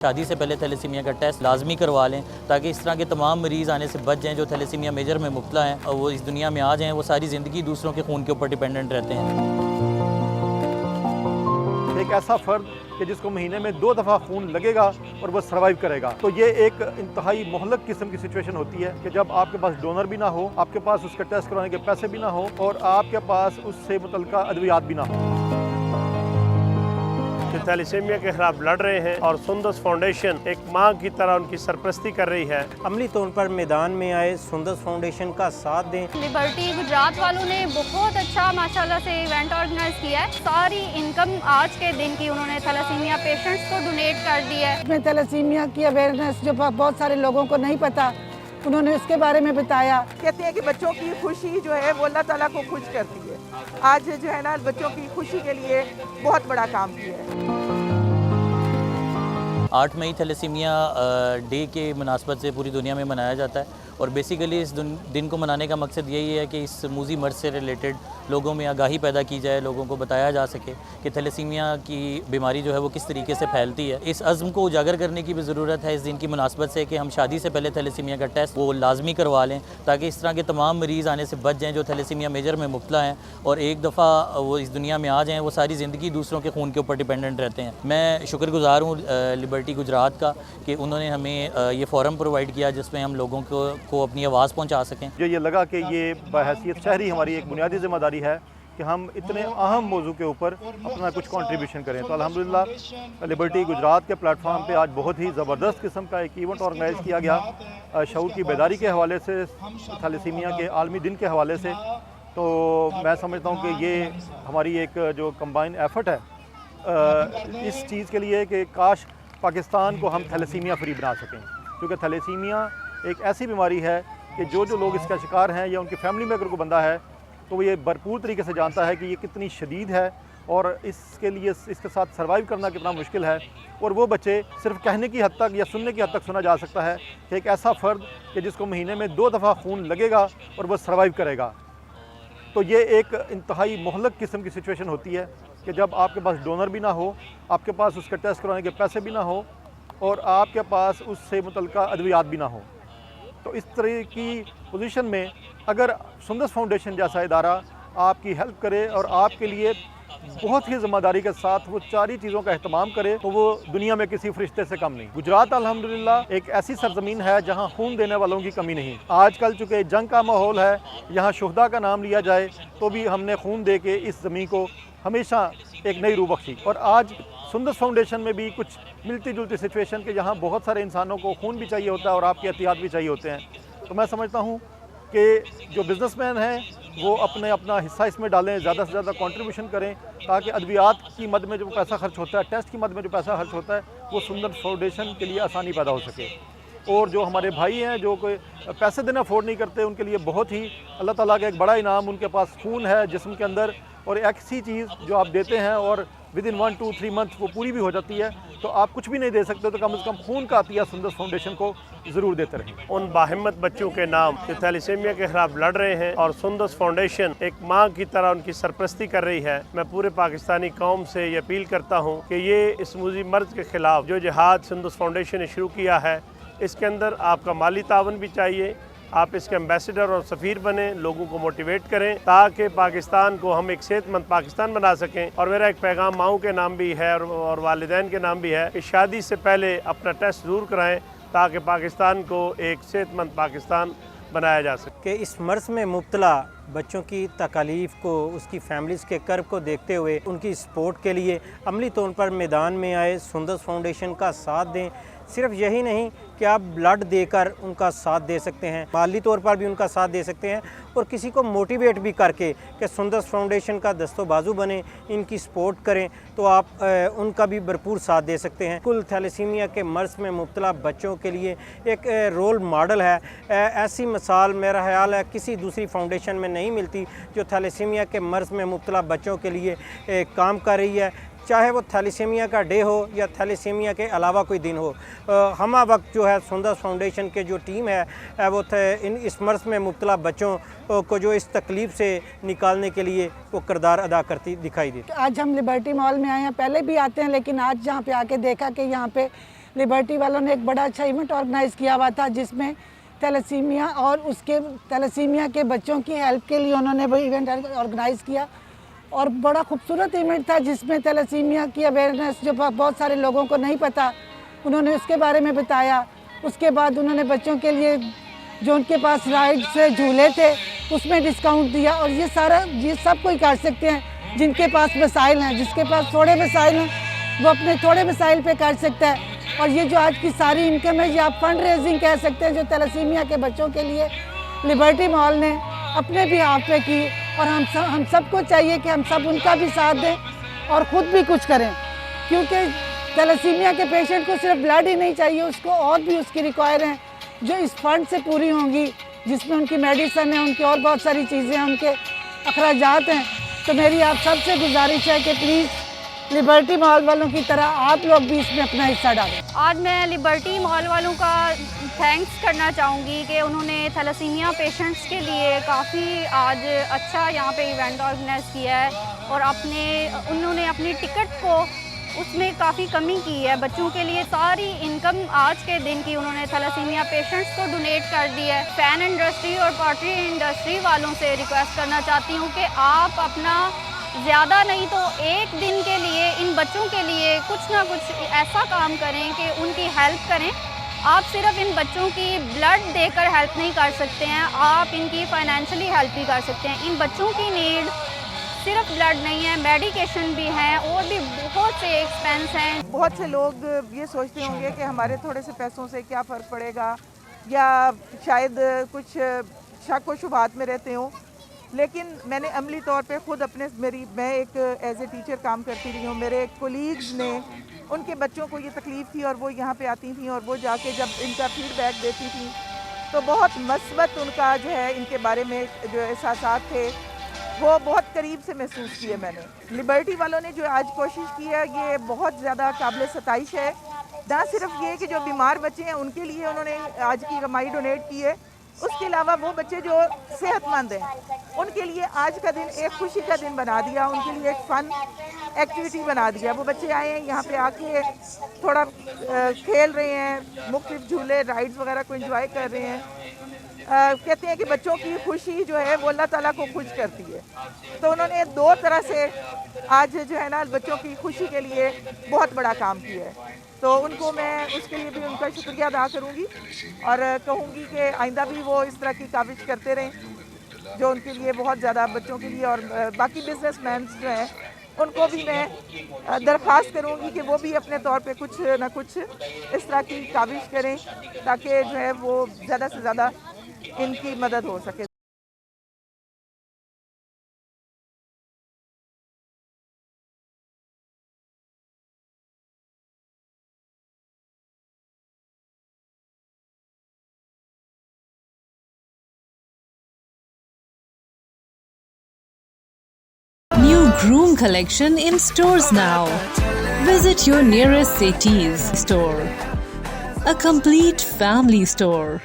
शादी से पहले थैलेसीमिया का टेस्ट लाजमी करवा लें ताकि इस तरह के तमाम मरीज़ आने से बच जाएं जो थैलेसीमिया मेजर में मुब्तला हैं और वो इस दुनिया में आ जाएं। वो सारी ज़िंदगी दूसरों के खून के ऊपर डिपेंडेंट रहते हैं। एक ऐसा फ़र्द कि जिसको महीने में 2 दफ़ा खून लगेगा और वो सर्वाइव करेगा, तो ये एक इंतहाई मोहलक किस्म की सिचुएशन होती है कि जब आपके पास डोनर भी ना हो, आपके पास उसका टेस्ट करवाने के पैसे भी ना हो और आपके पास उससे मुतल्लिका अद्वियात भी ना हो। थैलेसीमिया के खिलाफ लड़ रहे हैं और सुंदस फाउंडेशन एक माँ की तरह उनकी सरपरस्ती कर रही है। अमली तौर पर मैदान में आए सुंदस फाउंडेशन का साथ दें। लिबर्टी गुजरात वालों ने बहुत अच्छा माशाल्लाह से इवेंट ऑर्गेनाइज किया है। सारी इनकम आज के दिन की उन्होंने थैलेसीमिया पेशेंट्स को डोनेट कर दी है। इसमें थैलेसीमिया की अवेयरनेस जो बहुत सारे लोगों को नहीं पता, उन्होंने उसके बारे में बताया। कहते हैं कि बच्चों की खुशी जो है वो अल्लाह ताला को खुश करती है। आज जो है ना बच्चों की खुशी के लिए बहुत बड़ा काम किया है। 8 मई थैलेसीमिया डे के मुनासबत से पूरी दुनिया में मनाया जाता है और बेसिकली इस दिन को मनाने का मकसद यही है कि इस मूजी मर्ज से रिलेटेड लोगों में आगाही पैदा की जाए, लोगों को बताया जा सके कि थैलेसीमिया की बीमारी जो है वो किस तरीके से फैलती है। इस अज़्म को उजागर करने की भी ज़रूरत है इस दिन की मुनासबत से कि हम शादी से पहले थैलेसीमिया का टेस्ट वो लाजमी करवा लें ताकि इस तरह के तमाम मरीज़ आने से बच जाएँ जो थैलेसीमिया मेजर में मुब्तला हैं और एक दफ़ा वो इस दुनिया में आ जाएँ। वो सारी ज़िंदगी दूसरों के खून के ऊपर डिपेंडेंट रहते हैं। मैं शुक्रगुज़ार हूँ लिबर्टी गुजरात का कि उन्होंने हमें ये फ़ोरम प्रोवाइड किया जिसमें हम लोगों को अपनी आवाज़ पहुँचा सकें। जो ये लगा कि ये बहैसियत शहरी हमारी एक बुनियादी ज़िम्मेदारी है कि हम इतने अहम मौजू के ऊपर अपना कुछ कंट्रीब्यूशन करें। तो अल्हम्दुलिल्लाह लिबर्टी गुजरात के प्लेटफॉर्म पे आज बहुत ही ज़बरदस्त किस्म का एक इवेंट ऑर्गेनाइज़ किया गया शऊर की बेदारी के हवाले से, थैलेसीमिया के आलमी दिन के हवाले से। तो मैं समझता हूँ कि ये हमारी एक जो कंबाइन एफर्ट है इस चीज़ के लिए कि काश पाकिस्तान को हम थैलेसीमिया फ्री बना सकें, क्योंकि थैलेसीमिया एक ऐसी बीमारी है कि जो लोग इसका शिकार हैं या उनकी फैमिली में अगर कोई बंदा है तो वो ये भरपूर तरीके से जानता है कि ये कितनी शदीद है और इसके लिए इसके साथ सर्वाइव करना कितना मुश्किल है। और वो बच्चे सिर्फ कहने की हद तक या सुनने की हद तक सुना जा सकता है कि एक ऐसा फ़र्द कि जिसको महीने में 2 दफ़ा खून लगेगा और वो सर्वाइव करेगा, तो ये एक इंतहाई मोहलक किस्म की सिचुएशन होती है कि जब आपके पास डोनर भी ना हो, आपके पास उसका टेस्ट करवाने के पैसे भी ना हो और आपके पास उससे मुतल्लिका अद्वियात भी ना हो। तो इस तरह की पोजीशन में अगर सुंदस फाउंडेशन जैसा इदारा आपकी हेल्प करे और आपके लिए बहुत ही ज़िम्मेदारी के साथ वो सारी चीज़ों का अहतमाम करे, तो वो दुनिया में किसी फरिश्ते से कम नहीं। गुजरात अल्हम्दुलिल्लाह एक ऐसी सरजमीन है जहाँ खून देने वालों की कमी नहीं। आजकल चूँकि जंग का माहौल है, यहाँ शुहदा का नाम लिया जाए तो भी हमने खून दे के इस ज़मीन को हमेशा एक नई रूह बख्शी। और आज सुंदस फाउंडेशन में भी कुछ मिलती जुलती सिचुएशन के यहाँ बहुत सारे इंसानों को खून भी चाहिए होता है और आपके एहतियात भी चाहिए होते हैं। तो मैं समझता हूँ कि जो बिज़नेसमैन हैं वो अपना हिस्सा इसमें डालें, ज़्यादा से ज़्यादा कंट्रीब्यूशन करें ताकि अद्वियात की मद में जो पैसा खर्च होता है, टेस्ट की मद में जो पैसा खर्च होता है, वो सुंदस फाउंडेशन के लिए आसानी पैदा हो सके। और जो हमारे भाई हैं जो कोई पैसे देना अफोर्ड नहीं करते, उनके लिए बहुत ही अल्लाह ताला का एक बड़ा इनाम, उनके पास खून है जिस्म के अंदर और एक ऐसी चीज़ जो आप देते हैं और विद इन 1, 2, 3 मंथ वो पूरी भी हो जाती है। तो आप कुछ भी नहीं दे सकते तो कम से कम खून का अतिया सुंदस फाउंडेशन को ज़रूर देते रहें। उन बाहिम्मत बच्चों के नाम जो थैलेसीमिया के खिलाफ लड़ रहे हैं और सुंदस फाउंडेशन एक माँ की तरह उनकी सरपरस्ती कर रही है, मैं पूरे पाकिस्तानी कौम से ये अपील करता हूँ कि ये इस मूजी मर्ज के खिलाफ जो जिहाद सुंदस फाउंडेशन ने शुरू किया है, इसके अंदर आपका माली तावन भी चाहिए। आप इसके एम्बेसडर और सफ़ीर बने, लोगों को मोटिवेट करें ताकि पाकिस्तान को हम एक सेहतमंद पाकिस्तान बना सकें। और मेरा एक पैगाम माओं के नाम भी है और वालिदैन के नाम भी है कि शादी से पहले अपना टेस्ट ज़रूर कराएं ताकि पाकिस्तान को एक सेहतमंद पाकिस्तान बनाया जा सके। कि इस मर्ज में मुब्तला बच्चों की तकालीफ को, उसकी फैमिलीज़ के कर्ब को देखते हुए उनकी सपोर्ट के लिए अमली तौर पर मैदान में आए सुंदस फाउंडेशन का साथ दें। सिर्फ यही नहीं कि आप ब्लड देकर उनका साथ दे सकते हैं, माली तौर पर भी उनका साथ दे सकते हैं और किसी को मोटिवेट भी करके कि सुंदस फाउंडेशन का दस्तो बाजू बने, इनकी सपोर्ट करें, तो आप उनका भी भरपूर साथ दे सकते हैं। कुल थैलेसीमिया के मर्ज में मुब्तला बच्चों के लिए एक रोल मॉडल है। ऐसी मिसाल मेरा ख्याल है किसी दूसरी फाउंडेशन में नहीं मिलती जो थैलेसीमिया के मर्ज में मुब्तला बच्चों के लिए काम कर रही है, चाहे वो थैलेसीमिया का डे हो या थैलेसीमिया के अलावा कोई दिन हो। हमा वक्त जो है सुंदस फाउंडेशन के जो टीम है वो इस मर्ज में मुब्तला बच्चों को जो इस तकलीफ़ से निकालने के लिए वो किरदार अदा करती दिखाई देती। आज हम लिबर्टी मॉल में आए हैं, पहले भी आते हैं लेकिन आज यहाँ पे आके देखा कि यहाँ पे लिबर्टी वालों ने एक बड़ा अच्छा इवेंट ऑर्गेनाइज़ किया हुआ था, जिसमें थैलेसीमिया और उसके थैलेसीमिया के बच्चों की हेल्प के लिए उन्होंने वो इवेंट ऑर्गेनाइज़ किया और बड़ा खूबसूरत इवेंट था, जिसमें थैलेसीमिया की अवेयरनेस जो बहुत सारे लोगों को नहीं पता, उन्होंने उसके बारे में बताया। उसके बाद उन्होंने बच्चों के लिए जो उनके पास राइड से झूले थे उसमें डिस्काउंट दिया और ये सब कोई कर सकते हैं जिनके पास वसाइल हैं। जिसके पास थोड़े वसाइल हैं वो अपने थोड़े वसाइल पे कर सकता है। और ये जो आज की सारी इनकम है ये आप फंड रेजिंग कह सकते हैं, जो थैलेसीमिया के बच्चों के लिए लिबर्टी मॉल ने अपने भी हाथ पे की। और हम सबको चाहिए कि हम सब उनका भी साथ दें और ख़ुद भी कुछ करें, क्योंकि थैलेसीमिया के पेशेंट को सिर्फ ब्लड ही नहीं चाहिए, उसको और भी उसकी रिक्वायर हैं जो इस फंड से पूरी होंगी, जिसमें उनकी मेडिसन है, उनकी और बहुत सारी चीज़ें हैं, उनके अखराजात हैं। तो मेरी आप सबसे गुजारिश है कि प्लीज़ लिबर्टी मॉल वालों की तरह आप लोग भी इसमें अपना हिस्सा डालें। आज मैं लिबर्टी मॉल वालों का थैंक्स करना चाहूँगी कि उन्होंने थैलेसीमिया पेशेंट्स के लिए काफ़ी आज अच्छा यहाँ पे इवेंट ऑर्गेनाइज़ किया है और उन्होंने अपनी टिकट को उसमें काफ़ी कमी की है। बच्चों के लिए सारी इनकम आज के दिन की उन्होंने थैलेसीमिया पेशेंट्स को डोनेट कर दी है। फैन इंडस्ट्री और पॉटरी इंडस्ट्री वालों से रिक्वेस्ट करना चाहती हूँ कि आप अपना ज़्यादा नहीं तो एक दिन के लिए इन बच्चों के लिए कुछ ना कुछ ऐसा काम करें कि उनकी हेल्प करें। आप सिर्फ इन बच्चों की ब्लड देकर हेल्प नहीं कर सकते हैं, आप इनकी फाइनेंशियली हेल्प भी कर सकते हैं। इन बच्चों की नीड सिर्फ ब्लड नहीं है, मेडिकेशन भी है और भी बहुत से एक्सपेंस हैं। बहुत से लोग ये सोचते होंगे कि हमारे थोड़े से पैसों से क्या फ़र्क पड़ेगा या शायद कुछ शक व शुबहात में रहते हों, लेकिन मैंने अमली तौर पे ख़ुद मैं एक एज ए टीचर काम करती रही हूँ। मेरे कोलीग्स ने उनके बच्चों को ये तकलीफ़ थी और वो यहाँ पे आती थी और वो जाके जब इनका फीडबैक देती थी तो बहुत मस्बत उनका जो है इनके बारे में जो एहसासात थे वो बहुत करीब से महसूस किए मैंने। लिबर्टी वालों ने जो आज कोशिश की है ये बहुत ज़्यादा काबिल सताइश है। ना सिर्फ ये कि जो बीमार बच्चे हैं उनके लिए उन्होंने आज की कमाई डोनेट की है, उसके अलावा वो बच्चे जो सेहतमंद हैं उनके लिए आज का दिन एक खुशी का दिन बना दिया, उनके लिए एक फ़न एक्टिविटी बना दिया। वो बच्चे आए हैं यहाँ पे आके थोड़ा खेल रहे हैं, मुख्तलिफ झूले राइड्स वगैरह को एंजॉय कर रहे हैं। कहते हैं कि बच्चों की खुशी जो है वो अल्लाह ताला को खुश करती है। तो उन्होंने दो तरह से आज जो है ना बच्चों की खुशी के लिए बहुत बड़ा काम किया है। तो उनको मैं उसके लिए भी उनका शुक्रिया अदा करूँगी और कहूँगी कि आइंदा भी वो इस तरह की काविश करते रहें जो उनके लिए बहुत ज़्यादा बच्चों के लिए। और बाकी बिजनेसमैन जो हैं उनको भी मैं दरख्वास्त करूँगी कि वो भी अपने तौर पे कुछ ना कुछ इस तरह की काविश करें ताकि जो है वो ज़्यादा से ज़्यादा इनकी मदद हो सके। New Groom collection in stores now. Visit your nearest Setis store. A complete family store.